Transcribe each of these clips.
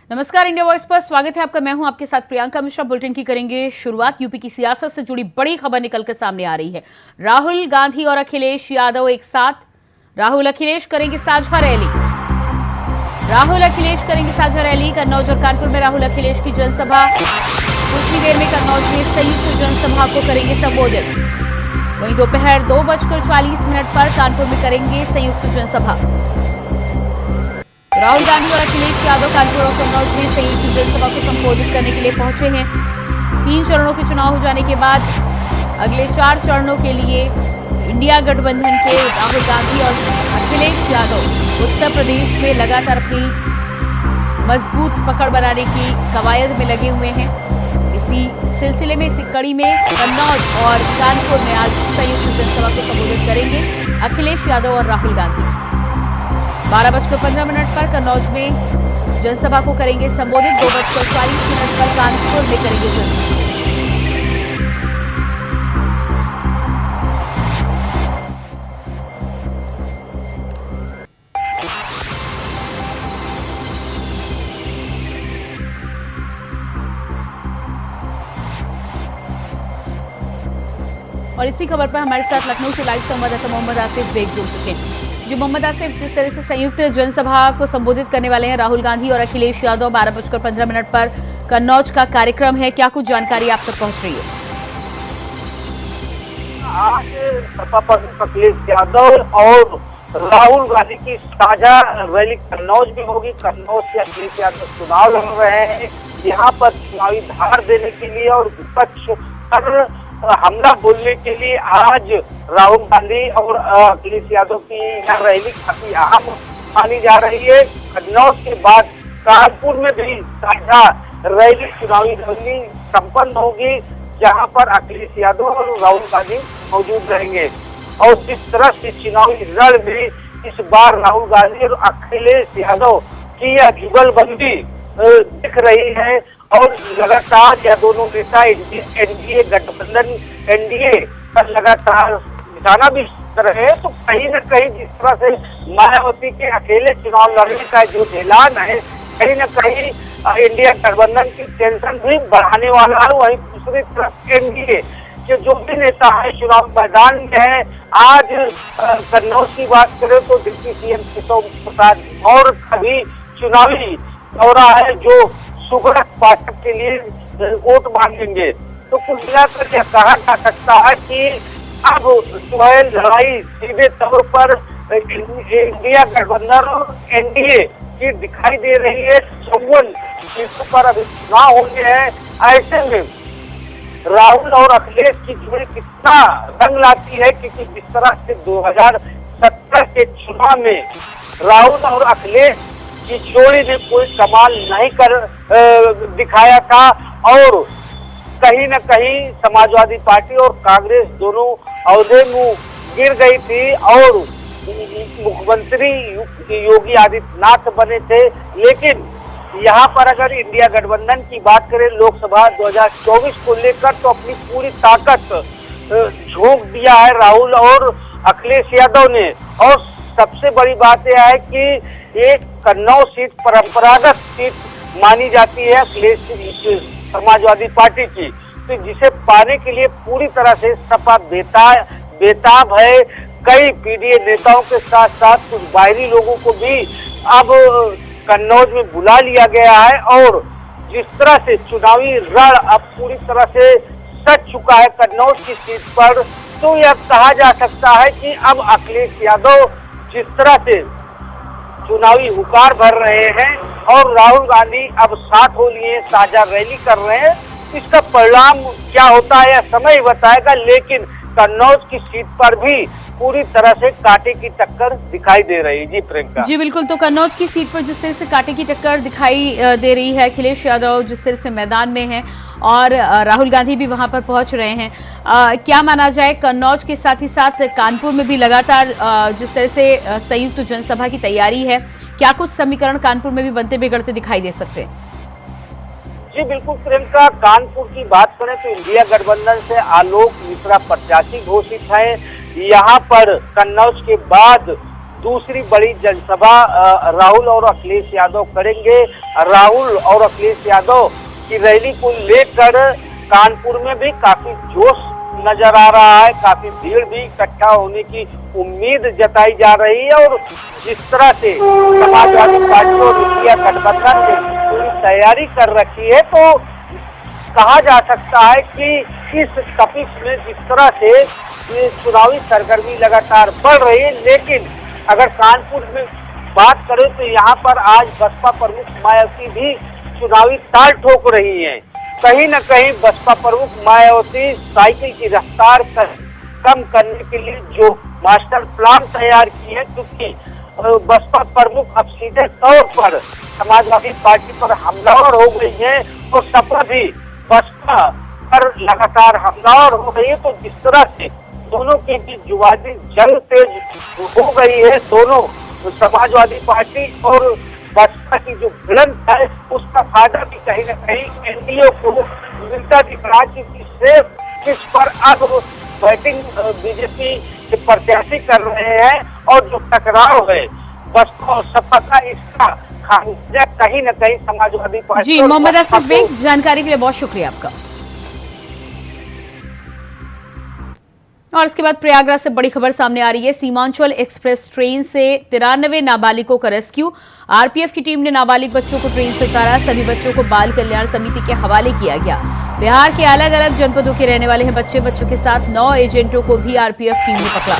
नमस्कार, India voice पर स्वागत है आपका। मैं हूं आपके साथ प्रियंका मिश्रा। बुलेटिन की करेंगे शुरुआत। यूपी की सियासत से जुड़ी बड़ी खबर निकलकर सामने आ रही है। राहुल गांधी और अखिलेश यादव एक साथ। राहुल अखिलेश करेंगे साझा रैली। कन्नौज और कानपुर में राहुल अखिलेश की जनसभा। कुछ ही देर में कन्नौज में संयुक्त जनसभा को करेंगे संबोधित। वहीं दोपहर 2:40 पर कानपुर में करेंगे संयुक्त जनसभा। राहुल गांधी और अखिलेश यादव कानपुर और कन्नौज में संयुक्त जनसभा को संबोधित करने के लिए पहुंचे हैं। 3 चरणों के चुनाव हो जाने के बाद अगले 4 चरणों के लिए इंडिया गठबंधन के राहुल गांधी और अखिलेश यादव उत्तर प्रदेश में लगातार अपनी मजबूत पकड़ बनाने की कवायद में लगे हुए हैं। इसी सिलसिले में इसी कड़ी में कन्नौज और कानपुर में आज संयुक्त जनसभा को संबोधित करेंगे अखिलेश यादव और राहुल गांधी। 12:15 पर कन्नौज में जनसभा को करेंगे संबोधित। 2:40 पर कानपुर में करेंगे जनसभा। और इसी खबर पर हमारे साथ लखनऊ से लाइव संवाददाता मोहम्मद आसिफ बेग जुड़ चुके हैं। जी मोहम्मद आसिफ, जिस तरह से संयुक्त जनसभा को संबोधित करने वाले हैं राहुल गांधी और अखिलेश यादव, 12:15 पर कन्नौज का कार्यक्रम है, क्या कुछ जानकारी आप तक पहुंच रही है? आज सपा प्रमुख अखिलेश यादव और राहुल गांधी की साझा रैली कन्नौज में होगी। कन्नौज से अखिलेश यादव चुनाव लड़ रहे हैं। यहाँ पर चुनावी धार देने के लिए और विपक्ष पर हमला बोलने के लिए आज राहुल गांधी और अखिलेश यादव की यह रैली काफी अहम मानी जा रही है। कन्नौज के बाद कानपुर में भी साझा रैली, चुनावी रैली संपन्न होगी, जहां पर अखिलेश यादव और राहुल गांधी मौजूद रहेंगे। और जिस तरह से चुनावी रण में इस बार राहुल गांधी और अखिलेश यादव की यह जुगलबंदी दिख रही है और लगातार यह दोनों नेता एनडीए गठबंधन एनडीए का लगातार निशाना भी कर रहे हैं। तो कहीं न कहीं जिस तरह से मायावती के अकेले चुनाव लड़ने का जो ऐलान है, कहीं न कहीं इंडिया गठबंधन की टेंशन भी बढ़ाने वाला है। वहीं दूसरी तरफ एनडीए के जो भी नेता है चुनाव मैदान में है। आज कन्नौज की बात करें तो डिप्टी सीएम केशव प्रसाद मौर्य का भी चुनावी दौरा है, जो सुब्रत पाठक के लिए वोट मांगेंगे। तो कुल मिलाकर यह कहा जा सकता है कि अब जो है लड़ाई सीधे तौर पर इंडिया गठबंधन और एनडीए की दिखाई दे रही है। 54 सीटों पर अभी चुनाव होने हैं। ऐसे में राहुल और अखिलेश की जोड़ी कितना रंग लाती है, क्योंकि जिस तरह से 2017 के चुनाव में राहुल और अखिलेश की जोड़ी ने कोई कमाल नहीं कर दिखाया था और कहीं न कहीं समाजवादी पार्टी और कांग्रेस दोनों औहदे में गिर गई थी और मुख्यमंत्री योगी आदित्यनाथ बने थे। लेकिन यहाँ पर अगर इंडिया गठबंधन की बात करें लोकसभा 2024 को लेकर, तो अपनी पूरी ताकत झोंक दिया है राहुल और अखिलेश यादव ने। और सबसे बड़ी बात यह है कि एक कन्नौज सीट परंपरागत सीट मानी जाती है अखिलेश समाजवादी पार्टी की, तो जिसे पाने के लिए पूरी तरह से सपा बेताब है। कई पीडीए नेताओं के साथ साथ कुछ बाहरी लोगों को भी अब कन्नौज में बुला लिया गया है और जिस तरह से चुनावी रण अब पूरी तरह से सज चुका है कन्नौज की सीट पर, तो यह कहा जा सकता है कि अब अखिलेश यादव जिस तरह से चुनावी हुकार भर रहे हैं और राहुल गांधी अब साथ हो लिए साझा रैली कर रहे हैं। इसका परिणाम क्या होता है यह समय बताएगा, लेकिन कन्नौज की सीट पर भी पूरी तरह से कांटे की टक्कर दिखाई दे रही है। जी प्रियंका। जी बिल्कुल, तो कन्नौज की सीट पर जिस तरह से कांटे की टक्कर दिखाई दे रही है, अखिलेश यादव जिस तरह से मैदान में हैं और राहुल गांधी भी वहां पर पहुंच रहे हैं, क्या माना जाए कन्नौज के साथ ही साथ कानपुर में भी लगातार जिस तरह से संयुक्त जनसभा की तैयारी है, क्या कुछ समीकरण कानपुर में भी बनते बिगड़ते दिखाई दे सकते हैं? जी बिल्कुल प्रियंका, कानपुर की बात करें तो इंडिया गठबंधन से आलोक मिश्रा प्रत्याशी घोषित है। यहाँ पर कन्नौज के बाद दूसरी बड़ी जनसभा राहुल और अखिलेश यादव करेंगे। राहुल और अखिलेश यादव की रैली को लेकर कानपुर में भी काफी जोश नजर आ रहा है, काफी भीड़ भी इकट्ठा होने की उम्मीद जताई जा रही है। और जिस तरह से समाजवादी पार्टी और इंडिया गठबंधन ने पूरी तैयारी कर रखी है, तो कहा जा सकता है कि इस तपिश में जिस तरह से ये चुनावी सरगर्मी लगातार बढ़ रही है, लेकिन अगर कानपुर में बात करें तो यहाँ पर आज बसपा प्रमुख मायावती भी चुनावी ताल ठोक रही हैं। कहीं न कहीं बसपा प्रमुख मायावती साइकिल की रफ्तार कम करने के लिए जो मास्टर प्लान तैयार की है, क्योंकि बसपा प्रमुख अब सीधे तौर पर समाजवादी पार्टी पर हमलावर हो गई है और सपा भी बसपा पर लगातार हमलावर हो गई है। तो जिस तरह से दोनों के बीच जुबानी जंग तेज हो गई है, दोनों समाजवादी पार्टी और बसपा की जो भिड़ंत है उसका फायदा भी कहीं न कहीं एनडीए को मिलता दिख रहा है, क्योंकि सिर्फ किस पर अब बैटिंग बीजेपी के प्रत्याशी कर रहे हैं और जो टकराव है बसपा और सपा का, इसका खामियाजा कहीं न कहीं समाजवादी पार्टी। जी, मोहम्मद आसिफ बेग, जानकारी के लिए बहुत शुक्रिया आपका। और इसके बाद प्रयागराज से बड़ी खबर सामने आ रही है। सीमांचल एक्सप्रेस ट्रेन से 93 नाबालिगों का रेस्क्यू। आरपीएफ की टीम ने नाबालिग बच्चों को ट्रेन से उतारा। सभी बच्चों को बाल कल्याण समिति के हवाले किया गया। बिहार के अलग अलग जनपदों के रहने वाले हैं बच्चे। बच्चों के साथ 9 एजेंटों को भी आरपीएफ टीम ने पकड़ा।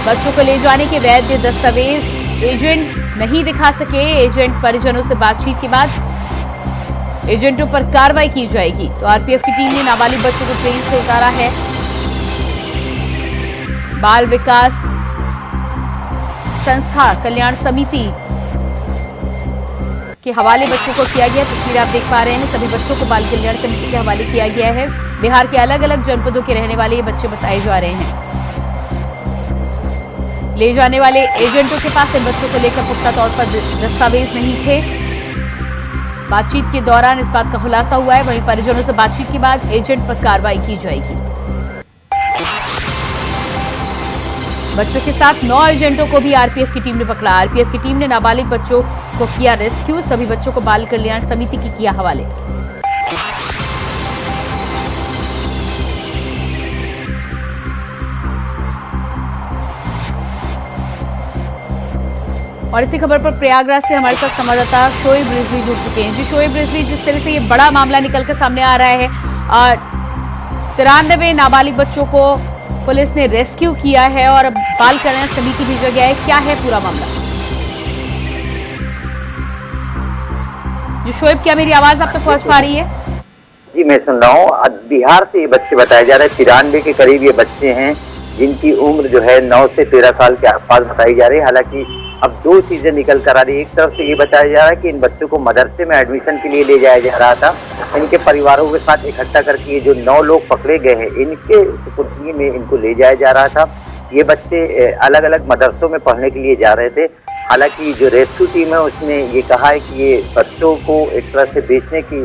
बच्चों को ले जाने के वैध दस्तावेज एजेंट नहीं दिखा सके। एजेंट परिजनों से बातचीत के बाद एजेंटों पर कार्रवाई की जाएगी। तो आरपीएफ की टीम ने नाबालिग बच्चों को ट्रेन से उतारा है। बाल विकास संस्था कल्याण समिति के हवाले बच्चों को किया गया। तस्वीर आप देख पा रहे हैं, सभी बच्चों को बाल कल्याण समिति के हवाले किया गया है। बिहार के अलग अलग जनपदों के रहने वाले ये बच्चे बताए जा रहे हैं। ले जाने वाले एजेंटों के पास इन बच्चों को लेकर पुख्ता तौर पर दस्तावेज नहीं थे। बातचीत के दौरान इस बात का खुलासा हुआ है। वहीं परिजनों से बातचीत के बाद एजेंट पर कार्रवाई की जाएगी। बच्चों के साथ 9 एजेंटों को भी आरपीएफ की टीम ने पकड़ा। आरपीएफ की टीम ने नाबालिग बच्चों को किया रेस्क्यू। सभी बच्चों को बाल कल्याण समिति की किया हवाले। और इसी खबर पर प्रयागराज से हमारे साथ संवाददाता शोएब रिजवी जुड़ चुके हैं। जी शोएब रिजवी, जिस तरह से ये बड़ा मामला निकल कर सामने आ रहा है, 93 नाबालिग बच्चों को पुलिस ने रेस्क्यू किया है और बाल कल्याण समिति भेजा गया है, क्या है पूरा मामला? जी शोएब, क्या मेरी आवाज आप तक पहुंच पा रही है? जी मैं सुन रहा हूँ। बिहार से ये बच्चे बताए जा रहे हैं, 93 के करीब ये बच्चे हैं जिनकी उम्र जो है 9 से 13 साल के आसपास बताई जा रही है। हालांकि अब 2 चीजें निकल कर आ रही है। एक तरफ से ये बताया जा रहा है कि इन बच्चों को मदरसे में एडमिशन के लिए ले जाया जा रहा था। इनके परिवारों के साथ इकट्ठा करके ये जो 9 लोग पकड़े गए हैं, इनके सुपुर्दगी में इनको ले जाया जा रहा था। ये बच्चे अलग अलग मदरसों में पढ़ने के लिए जा रहे थे। हालांकि जो रेस्क्यू टीम है उसने ये कहा है कि ये बच्चों को एक तरह से बेचने की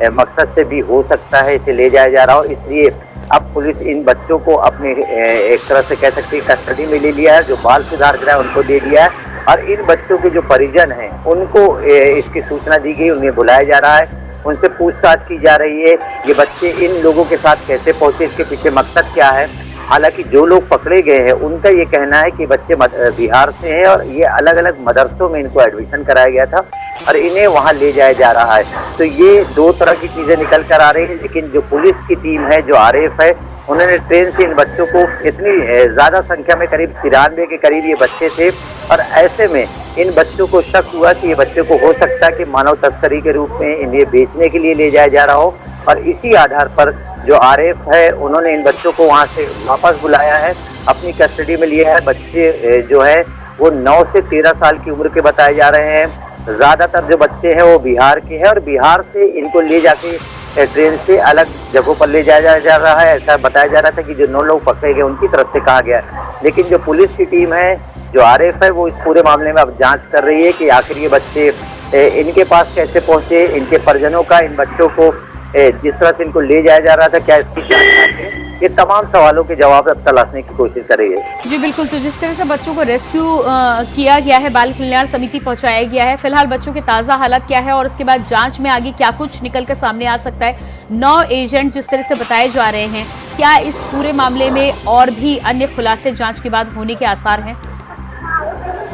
मकसद से भी हो सकता है इसे ले जाया जा रहा हो, इसलिए अब पुलिस इन बच्चों को अपने एक तरह से कह सकते हैं कस्टडी में ले लिया है। जो बाल सुधार गृह उनको दे दिया है और इन बच्चों के जो परिजन हैं उनको इसकी सूचना दी गई, उन्हें बुलाया जा रहा है, उनसे पूछताछ की जा रही है। ये बच्चे इन लोगों के साथ कैसे पहुंचे, इसके पीछे मकसद क्या है। हालांकि जो लोग पकड़े गए हैं उनका ये कहना है कि बच्चे बिहार से हैं और ये अलग अलग मदरसों में इनको एडमिशन कराया गया था और इन्हें वहां ले जाया जा रहा है। तो ये 2 तरह की चीजें निकल कर आ रही है। लेकिन जो पुलिस की टीम है, जो आरएएफ है, उन्होंने ट्रेन से इन बच्चों को इतनी ज्यादा संख्या में करीब 93 के करीब ये बच्चे थे और ऐसे में इन बच्चों को शक हुआ कि ये बच्चों को हो सकता है कि मानव तस्करी के रूप में इन्हें बेचने के लिए ले जाया जा रहा हो। और इसी आधार पर जो आरएएफ है उन्होंने इन बच्चों को वहां से वापस बुलाया है, अपनी कस्टडी में लिया है। बच्चे जो है वो 9 से 13 साल की उम्र के बताए जा रहे हैं। ज्यादातर जो बच्चे हैं वो बिहार के हैं और बिहार से इनको ले जाके ट्रेन से अलग जगहों पर ले जाया जा रहा है। ऐसा बताया जा रहा था कि जो 9 लोग पकड़े गए उनकी तरफ से कहा गया। लेकिन जो पुलिस की टीम है, जो आरएएफ है, वो इस पूरे मामले में अब जांच कर रही है कि आखिर ये बच्चे इनके पास कैसे पहुंचे, इनके परिजनों का इन बच्चों को जिस तरह से इनको ले जाया जा रहा था क्या इसकी जांच है। ये तमाम सवालों के जवाब अब तलाशने की कोशिश करेंगे। जी बिल्कुल, तो जिस तरह से बच्चों को रेस्क्यू किया गया है, बाल कल्याण समिति पहुंचाया गया है, फिलहाल बच्चों के ताजा हालात क्या है और उसके बाद जांच में आगे क्या कुछ निकल कर सामने आ सकता है। 9 एजेंट जिस तरह से बताए जा रहे हैं, क्या इस पूरे मामले में और भी अन्य खुलासे जांच के बाद होने के आसार हैं?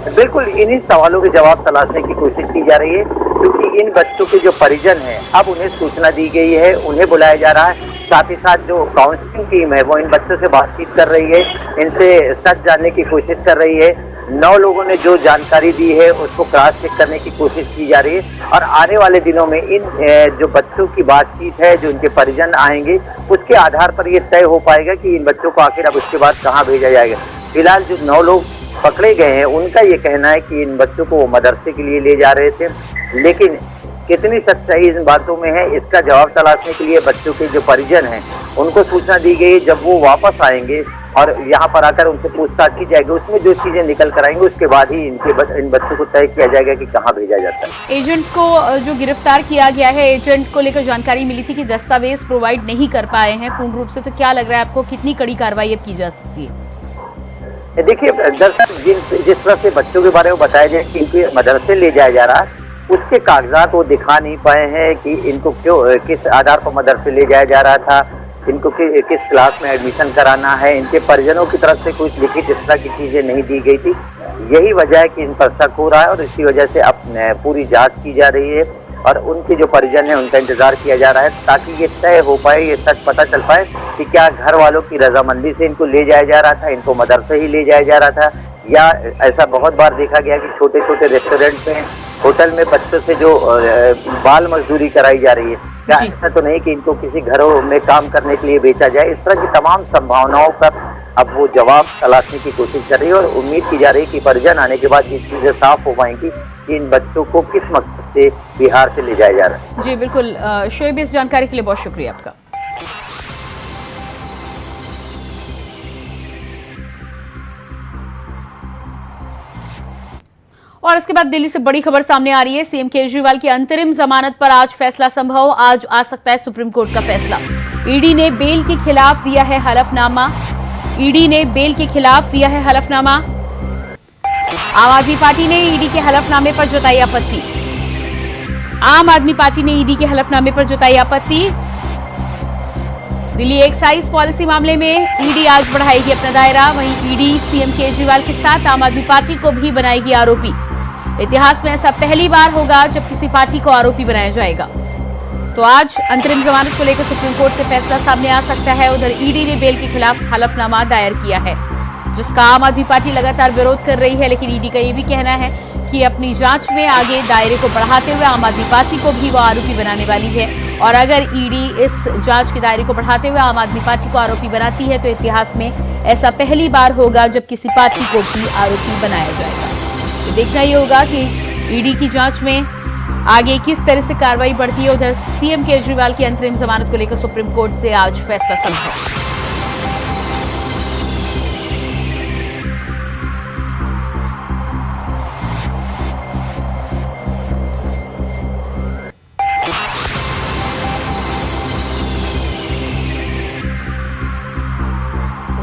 बिल्कुल, इन्हीं सवालों के जवाब तलाशने की कोशिश की जा रही है, क्योंकि इन बच्चों के जो परिजन हैं अब उन्हें सूचना दी गई है, उन्हें बुलाया जा रहा है। साथ ही साथ जो काउंसलिंग टीम है वो इन बच्चों से बातचीत कर रही है, इनसे सच जानने की कोशिश कर रही है। 9 लोगों ने जो जानकारी दी है उसको क्रॉस चेक करने की कोशिश की जा रही है और आने वाले दिनों में इन जो बच्चों की बातचीत है, जो उनके परिजन आएंगे, उसके आधार पर ये तय हो पाएगा कि इन बच्चों को आखिर अब उसके बाद कहाँ भेजा जाएगा। फिलहाल जो 9 लोग पकड़े गए हैं उनका ये कहना है कि इन बच्चों को वो मदरसे के लिए ले जा रहे थे, लेकिन कितनी सच्चाई इन बातों में है इसका जवाब तलाशने के लिए बच्चों के जो परिजन हैं उनको सूचना दी गई। जब वो वापस आएंगे और यहाँ पर आकर उनसे पूछताछ की जाएगी, उसमें जो चीजें निकल कर आएंगी उसके बाद ही इन बच्चों को तय किया जाएगा कि कहाँ भेजा जाता है। एजेंट को जो गिरफ्तार किया गया है, एजेंट को लेकर जानकारी मिली थी कि दस्तावेज प्रोवाइड नहीं कर पाए हैं पूर्ण रूप से, तो क्या लग रहा है आपको कितनी कड़ी कार्रवाई अब की जा सकती है? देखिए, दरअसल जिस तरह से बच्चों के बारे में बताया जाए कि इनको मदरसे ले जाया जा रहा है, उसके कागजात वो दिखा नहीं पाए हैं कि इनको क्यों, किस आधार पर मदरसे ले जाया जा रहा था, इनको किस क्लास में एडमिशन कराना है। इनके परिजनों की तरफ से कुछ लिखित इस तरह की चीजें नहीं दी गई थी। यही वजह है कि इन पर शक हो रहा है और इसी वजह से अब पूरी जांच की जा रही है और उनके जो परिजन हैं उनका इंतजार किया जा रहा है, ताकि ये तय हो पाए, ये सच पता चल पाए कि क्या घर वालों की रजामंदी से इनको ले जाया जा रहा था, इनको मदरसे ही ले जाया जा रहा था, या ऐसा बहुत बार देखा गया कि छोटे छोटे रेस्टोरेंट में, होटल में बच्चों से जो बाल मजदूरी कराई जा रही है, क्या ऐसा तो नहीं कि इनको किसी घरों में काम करने के लिए बेचा जाए। इस तरह की तमाम संभावनाओं पर अब वो जवाब तलाशने की कोशिश कर रही है और उम्मीद की जा रही है कि परिजन आने के बाद ये चीजें साफ हो पाएंगी कि इन बच्चों को किस मकसद से बिहार से ले जाया जा रहा है। जी बिल्कुल, शोएब, इस जानकारी के लिए बहुत शुक्रिया आपका। और इसके बाद दिल्ली से बड़ी खबर सामने आ रही है। सीएम केजरीवाल की अंतरिम जमानत पर आज फैसला संभव, आज आ सकता है सुप्रीम कोर्ट का फैसला। ईडी ने बेल के खिलाफ दिया है हलफनामा, ईडी ने बेल के खिलाफ दिया है हलफनामा। आम आदमी पार्टी ने ईडी के हलफनामे पर जताई आपत्ति, आम आदमी पार्टी ने ईडी के हलफनामे पर जताई आपत्ति। दिल्ली एक्साइज पॉलिसी मामले में ईडी आज बढ़ाएगी अपना दायरा, वहीं ईडी सीएम केजरीवाल के साथ आम आदमी पार्टी को भी बनाएगी आरोपी। इतिहास में ऐसा पहली बार होगा जब किसी पार्टी को आरोपी बनाया जाएगा। तो आज अंतरिम जमानत को लेकर सुप्रीम कोर्ट से फैसला सामने आ सकता है। उधर ईडी ने बेल के खिलाफ हलफनामा दायर किया है, जिसका आम आदमी पार्टी लगातार विरोध कर रही है, लेकिन ईडी का ये भी कहना है कि अपनी जांच में आगे दायरे को बढ़ाते हुए आम आदमी पार्टी को भी वो आरोपी बनाने वाली है। और अगर ईडी इस जांच के दायरे को बढ़ाते हुए आम आदमी पार्टी को आरोपी बनाती है तो इतिहास में ऐसा पहली बार होगा जब किसी पार्टी को भी आरोपी बनाया जाएगा। तो देखना ये होगा कि ईडी की जांच में आगे किस तरह से कार्रवाई बढ़ती है। उधर सीएम केजरीवाल की अंतरिम जमानत को लेकर सुप्रीम कोर्ट से आज फैसला संभव।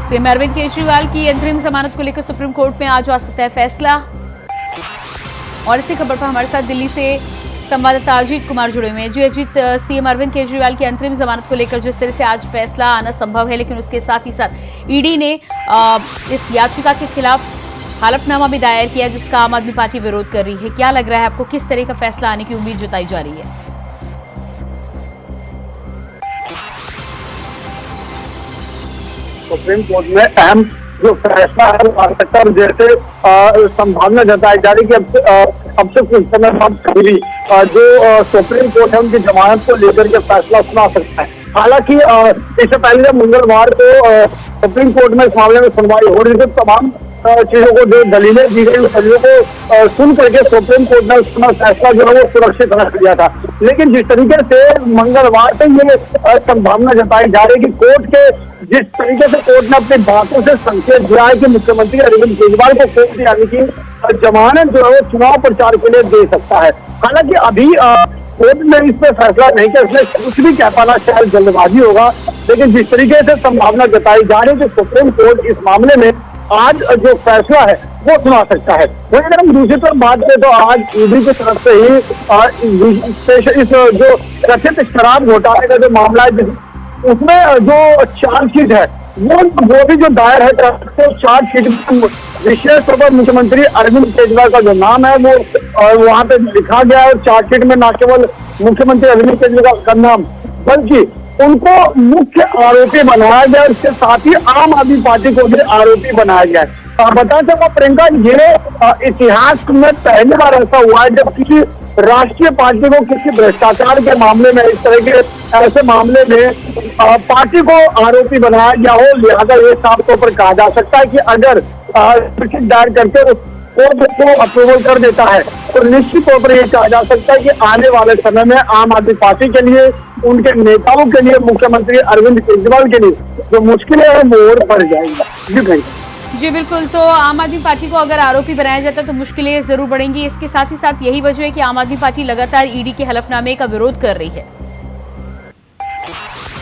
सीएम अरविंद केजरीवाल की अंतरिम जमानत को लेकर सुप्रीम कोर्ट में आज आ सकता है फैसला। और इसी खबर पर हमारे साथ दिल्ली से संवाददाता अजीत कुमार जुड़े हुए हैं। जी अजीत, सीएम अरविंद केजरीवाल की अंतरिम जमानत को लेकर जिस तरह से आज फैसला आना संभव है, लेकिन उसके साथ ही साथ ईडी ने इस याचिका के खिलाफ हलफनामा भी दायर किया, जिसका आम आदमी पार्टी विरोध कर रही है। क्या लग रहा है आपको, किस तरह का फैसला आने की उम्मीद जताई जा रही है? सुप्रीम कोर्ट में अहम जो फैसला है वो आ सकता है, जैसे संभावना जताई जा रही कि अब से कुछ समय बाद कभी जो सुप्रीम कोर्ट है उनकी जमानत को लेकर के फैसला सुना सकता है। हालांकि इससे पहले मंगलवार को सुप्रीम कोर्ट में इस मामले में सुनवाई हो रही थी, तमाम चीजों को जो दलीलें दी गई उस चीजों को सुन करके सुप्रीम कोर्ट ने अपना फैसला जो है वो सुरक्षित रख दिया था। लेकिन जिस तरीके से मंगलवार से ये संभावना जताई जा रही है कि कोर्ट के जिस तरीके से कोर्ट ने अपनी बातों से संकेत दिया है कि मुख्यमंत्री अरविंद केजरीवाल को कोर्ट यानी कि जमानत जो है वो चुनाव प्रचार के लिए दे सकता है। हालांकि अभी कोर्ट ने इस पर फैसला नहीं किया, इसलिए कुछ भी कह पाना शायद जल्दबाजी होगा। लेकिन जिस तरीके से संभावना जताई जा रही है कि सुप्रीम कोर्ट इस मामले में आज जो फैसला है वो सुना सकता है। वहीं अगर हम दूसरी तरफ बात करें तो आज ईडी की तरफ से ही इस जो कथित शराब घोटाले का जो मामला है उसमें जो चार्जशीट है वो भी जो दायर है तो चार्जशीट में विशेष तौर पर मुख्यमंत्री अरविंद केजरीवाल का जो नाम है वो वहां पे लिखा गया है। चार्जशीट में न केवल मुख्यमंत्री अरविंद केजरीवाल का नाम बल्कि उनको मुख्य आरोपी बनाया गया, इसके साथ ही आम आदमी पार्टी को भी आरोपी बनाया गया है। बता चलो प्रियंका, ये इतिहास में पहली बार ऐसा हुआ है जब किसी राष्ट्रीय पार्टी को किसी भ्रष्टाचार के मामले में, इस तरह के ऐसे मामले में पार्टी को आरोपी बनाया गया हो। लिहाजा ये साफ तौर पर कहा जा सकता है कि अगर दायर करके कोर्ट को अप्रूवल कर देता है तो निश्चित तौर पर यह कहा जा सकता है कि आने वाले समय में आम आदमी पार्टी के लिए, उनके नेताओं के लिए, मुख्यमंत्री अरविंद केजरीवाल के लिए जो मुश्किलें हैं वो और बढ़ जाएंगी। जी भाई जी बिल्कुल, तो आम आदमी पार्टी को अगर आरोपी बनाया जाता है तो मुश्किलें जरूर बढ़ेंगी। इसके साथ ही साथ यही वजह है कि आम आदमी पार्टी लगातार ईडी के हलफनामे का विरोध कर रही है।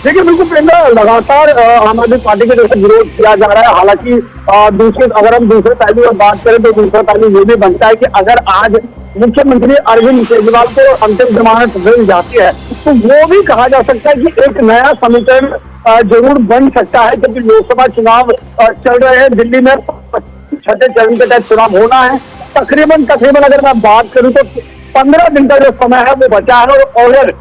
देखिए बिल्कुल प्रियंका, लगातार आम आदमी पार्टी के जैसे विरोध किया जा रहा है। हालांकि अगर हम दूसरे पहलू में बात करें तो दूसरा पहलू ये भी बनता है कि अगर आज मुख्यमंत्री अरविंद केजरीवाल को अंतिम जमानत मिल जाती है तो वो भी कहा जा सकता है कि एक नया समीकरण जरूर बन सकता है, क्योंकि लोकसभा चुनाव चल रहे हैं। दिल्ली में छठे चरण के तहत चुनाव होना है। तकरीबन अगर मैं बात करूं तो 15 दिन का जो समय है वो बचा है और अगर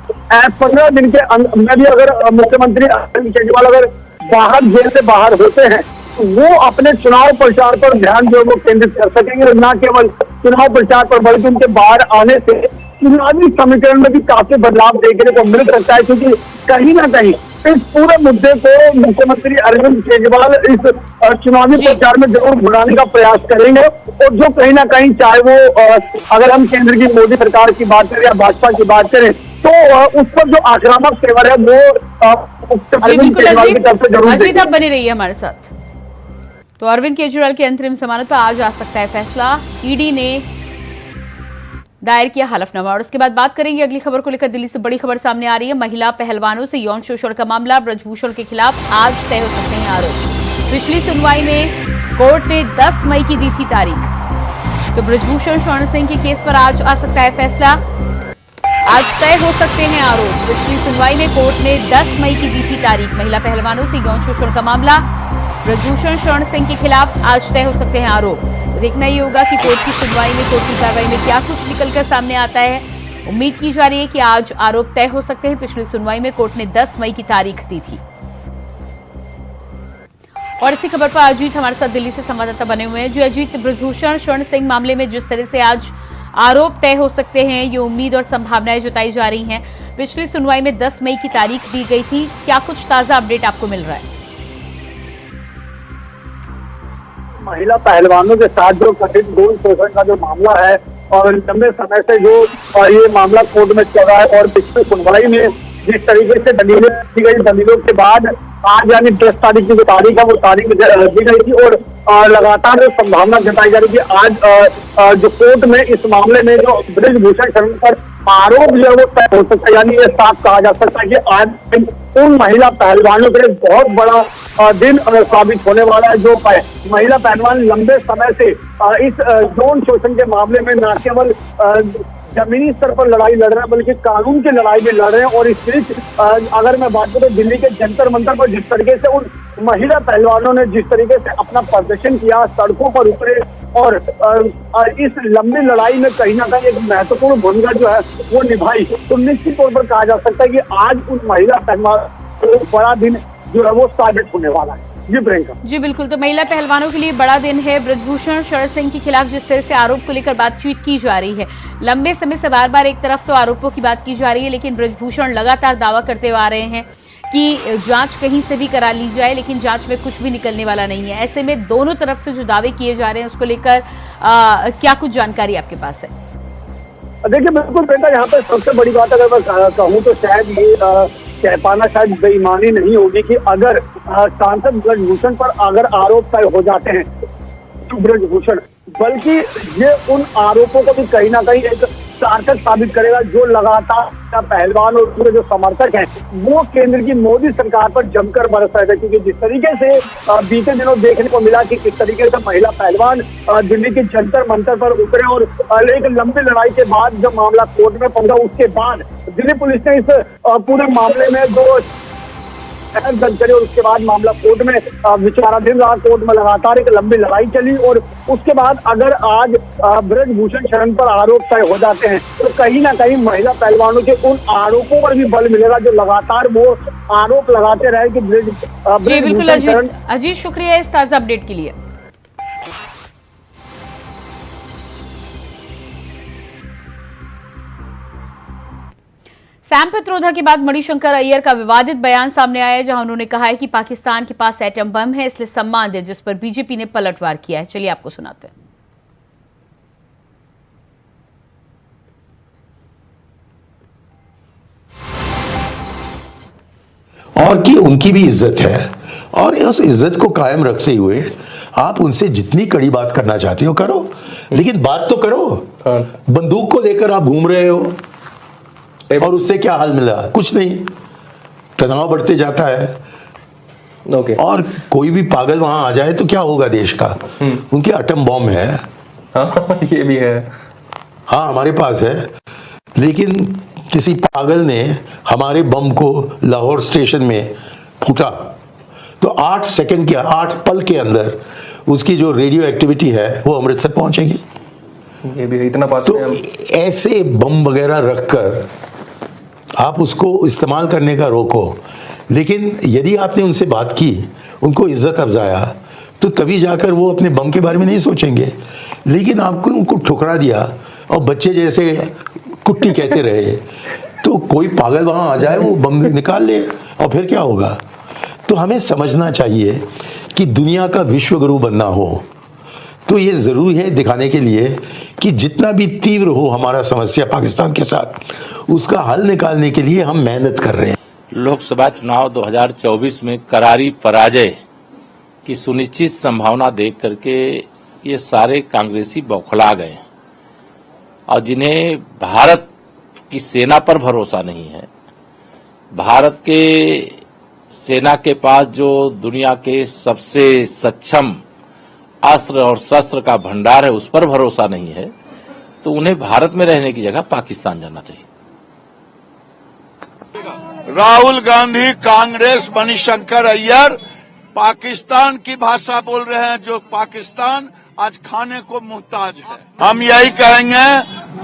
15 दिन के में भी अगर मुख्यमंत्री अरविंद केजरीवाल अगर बाहर जेल से बाहर होते हैं तो वो अपने चुनाव प्रचार पर ध्यान जो वो केंद्रित कर सकेंगे। न केवल चुनाव प्रचार पर बल्कि उनके बाहर आने से चुनावी समीकरण में भी काफी बदलाव देखने को मिल सकता है, क्योंकि कहीं ना कहीं इस पूरे मुद्दे को मुख्यमंत्री अरविंद केजरीवाल इस चुनावी प्रचार में जरूर घुराने का प्रयास करेंगे। और जो कहीं ना कहीं चाहे वो अगर हम केंद्र की मोदी सरकार की बात करें या भाजपा की बात करें तो उस पर जो आक्रामक तेवर है वो अरविंद केजरीवाल की तरफ से जरूर अजीत, आप बने रहिए हमारे साथ। तो अरविंद केजरीवाल की अंतरिम जमानत पर आज आ सकता है फैसला। ईडी ने दायर किया हलफनामा। और उसके बाद बात करेंगे अगली खबर को लेकर। दिल्ली से बड़ी खबर सामने आ रही है। महिला पहलवानों से यौन शोषण का मामला ब्रजभूषण के खिलाफ आज तय हो सकते हैं आरोप। पिछली सुनवाई में कोर्ट ने 10 मई की दी थी तारीख, तो ब्रजभूषण स्वर्ण सिंह के केस पर आज आ सकता है फैसला। आज तय हो सकते हैं आरोप। पिछली सुनवाई में कोर्ट ने 10 मई की दी थी तारीख। महिला पहलवानों से यौन शोषण का मामला ब्रजभूषण स्वर्ण सिंह के खिलाफ आज तय हो सकते हैं आरोप। देखना ही होगा कि कोर्ट की सुनवाई में, कोर्ट की कार्रवाई में क्या कुछ निकलकर सामने आता है। उम्मीद की जा रही है कि आज आरोप तय हो सकते हैं। पिछली सुनवाई में कोर्ट ने 10 मई की तारीख दी थी। और इसी खबर पर अजीत हमारे साथ दिल्ली से संवाददाता बने हुए हैं। जो अजीत, ब्रजभूषण स्वर्ण सिंह मामले में जिस तरह से आज आरोप तय हो सकते हैं, ये उम्मीद और संभावनाएं जताई जा रही हैं। पिछली सुनवाई में 10 मई की तारीख दी गई थी, क्या कुछ ताजा अपडेट आपको मिल रहा है? महिला पहलवानों के साथ जो कथित यौन शोषण का जो मामला है और लंबे समय से जो ये मामला कोर्ट में चल रहा है और पिछली सुनवाई में जिस तरीके से दलीलें दी गई, दलीलों के बाद आज यानी 10 तारीख की जो तारीख है वो तारीख दी गई थी और लगातार संभावना जताई जा रही थी आज जो कोर्ट में इस मामले में जो ब्रजभूषण शरण पर आरोप जो है वो तय हो सकता है। यानी ये साफ कहा जा सकता है कि आज उन महिला पहलवानों के लिए बहुत बड़ा दिन साबित होने वाला है। जो महिला पहलवान लंबे समय से इस यौन शोषण के मामले में न केवल जमीनी स्तर पर लड़ाई लड़ रहे हैं बल्कि कानून की लड़ाई भी लड़ रहे हैं। और इस बीच अगर मैं बात करूं दिल्ली के जंतर मंतर पर जिस तरीके से उन महिला पहलवानों ने जिस तरीके से अपना प्रदर्शन किया, सड़कों पर उतरे और इस लंबी लड़ाई में कहीं ना कहीं एक महत्वपूर्ण भूमिका जो है वो निभाई, तो निश्चित तौर पर कहा जा सकता है कि आज उन महिला पहलवानों को बड़ा दिन जो है वो साबित होने वाला है। जी प्रियंका। जी बिल्कुल, तो महिला पहलवानों के लिए बड़ा दिन है। ब्रजभूषण शरण सिंह के खिलाफ जिस तरह से आरोप को लेकर बातचीत की जा रही है, लंबे समय से बार बार एक तरफ तो आरोपों की बात की जा रही है, लेकिन ब्रजभूषण लगातार दावा करते हुए आ रहे हैं कि जांच कहीं से भी करा ली जाए लेकिन जांच में कुछ भी निकलने वाला नहीं है। ऐसे में दोनों तरफ से जो दावे किए जा रहे हैं उसको लेकर क्या कुछ जानकारी आपके पास है? देखिए बिल्कुल बेटा, यहाँ पर सबसे बड़ी बात अगर मैं कहूँ तो शायद ये कह पाना शायद बेईमानी नहीं होगी कि अगर सांसद ब्रजभूषण पर अगर आरोप तय हो जाते हैं तो ब्रजभूषण, बल्कि ये उन आरोपों को भी कहीं ना कहीं एक सार्थक साबित करेगा। जो लगातार पहलवान और पूरे जो समर्थक हैं वो केंद्र की मोदी सरकार पर जमकर बरस रहे थे, क्योंकि जिस तरीके से बीते दिनों देखने को मिला कि किस तरीके से महिला पहलवान दिल्ली के जंतर मंतर पर उतरे और एक लंबी लड़ाई के बाद जब मामला कोर्ट में पहुंचा, उसके बाद दिल्ली पुलिस ने इस पूरे मामले में 2 दर्ज करे और उसके बाद मामला कोर्ट में विचाराधीन रहा। कोर्ट में लगातार एक लंबी लड़ाई चली और उसके बाद अगर आज ब्रजभूषण शरण पर आरोप तय हो जाते हैं तो कहीं ना कहीं महिला पहलवानों के उन आरोपों पर भी बल मिलेगा जो लगातार वो आरोप लगाते रहे कि जी बिल्कुल अजीत शुक्रिया इस ताजा अपडेट के लिए। सैम पित्रोदा के बाद मणिशंकर अय्यर का विवादित बयान सामने आया है, जहां उन्होंने कहा है कि पाकिस्तान के पास एटम बम है, इसलिए सम्मान दे, जिस पर बीजेपी ने पलटवार किया है। चलिए आपको सुनाते हैं। और कि उनकी भी इज्जत है और उस इज्जत को कायम रखते हुए आप उनसे जितनी कड़ी बात करना चाहते हो करो, लेकिन बात तो करो। बंदूक को लेकर आप घूम रहे हो और उससे क्या हाल मिला? कुछ नहीं, तनाव बढ़ते जाता है। और कोई भी पागल वहां आ जाए तो क्या होगा देश का? उनके एटम बॉम्ब है। ये भी है। हाँ हमारे पास है, लेकिन किसी पागल ने हमारे बम को लाहौर स्टेशन में फूटा तो 8 सेकंड के 8 पल के अंदर उसकी जो रेडियो एक्टिविटी है वो अमृतसर पहुंचेगी। ये भी इतना पास तो ऐसे बम वगैरह रखकर आप उसको इस्तेमाल करने का रोको। लेकिन यदि आपने उनसे बात की, उनको इज्जत अफजाया, तो तभी जाकर वो अपने बम के बारे में नहीं सोचेंगे। लेकिन आपको उनको ठुकरा दिया और बच्चे जैसे कुट्टी कहते रहे, तो कोई पागल वहां आ जाए वो बम निकाल ले और फिर क्या होगा? तो हमें समझना चाहिए कि दुनिया का विश्व गुरु बनना हो तो ये जरूरी है दिखाने के लिए कि जितना भी तीव्र हो हमारा समस्या पाकिस्तान के साथ, उसका हल निकालने के लिए हम मेहनत कर रहे हैं। लोकसभा चुनाव 2024 में करारी पराजय की सुनिश्चित संभावना देख करके ये सारे कांग्रेसी बौखला गए और जिन्हें भारत की सेना पर भरोसा नहीं है, भारत के सेना के पास जो दुनिया के सबसे सक्षम अस्त्र और शस्त्र का भंडार है उस पर भरोसा नहीं है, तो उन्हें भारत में रहने की जगह पाकिस्तान जाना चाहिए। राहुल गांधी, कांग्रेस, मणिशंकर अय्यर पाकिस्तान की भाषा बोल रहे हैं, जो पाकिस्तान आज खाने को मुहताज है। हम यही कहेंगे,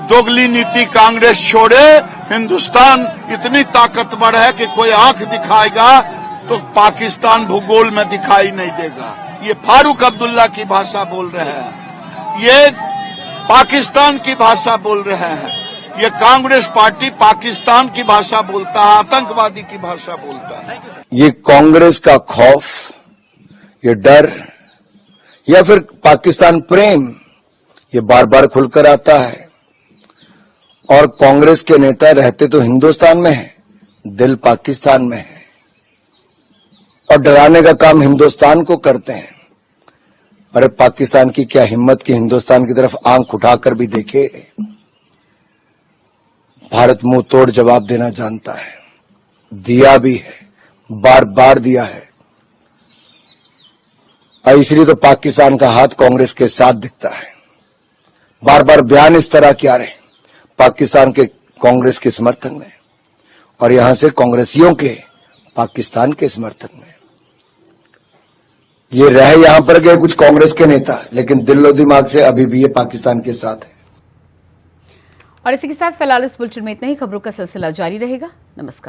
दोगली नीति कांग्रेस छोड़े। हिंदुस्तान इतनी ताकतवर है कि कोई आंख दिखाएगा तो पाकिस्तान भूगोल में दिखाई नहीं देगा। ये फारूक अब्दुल्ला की भाषा बोल रहे हैं, ये पाकिस्तान की भाषा बोल रहे हैं। ये कांग्रेस पार्टी पाकिस्तान की भाषा बोलता है, आतंकवादी की भाषा बोलता है। ये कांग्रेस का खौफ, ये डर या फिर पाकिस्तान प्रेम ये बार बार खुलकर आता है। और कांग्रेस के नेता रहते तो हिंदुस्तान में है, दिल पाकिस्तान में है और डराने का काम हिंदुस्तान को करते हैं। अरे पाकिस्तान की क्या हिम्मत कि हिंदुस्तान की तरफ आंख उठाकर भी देखे। भारत मुंह तोड़ जवाब देना जानता है, दिया भी है, बार बार दिया है। और इसलिए तो पाकिस्तान का हाथ कांग्रेस के साथ दिखता है। बार बार बयान इस तरह क्या रहे पाकिस्तान के कांग्रेस के समर्थन में और यहां से कांग्रेसियों के पाकिस्तान के समर्थन में। ये रहे यहां पर गए कुछ कांग्रेस के नेता, लेकिन दिलो दिमाग से अभी भी ये पाकिस्तान के साथ है। और इसी के साथ फिलहाल इस बुलेटिन में इतना ही। खबरों का सिलसिला जारी रहेगा। नमस्कार।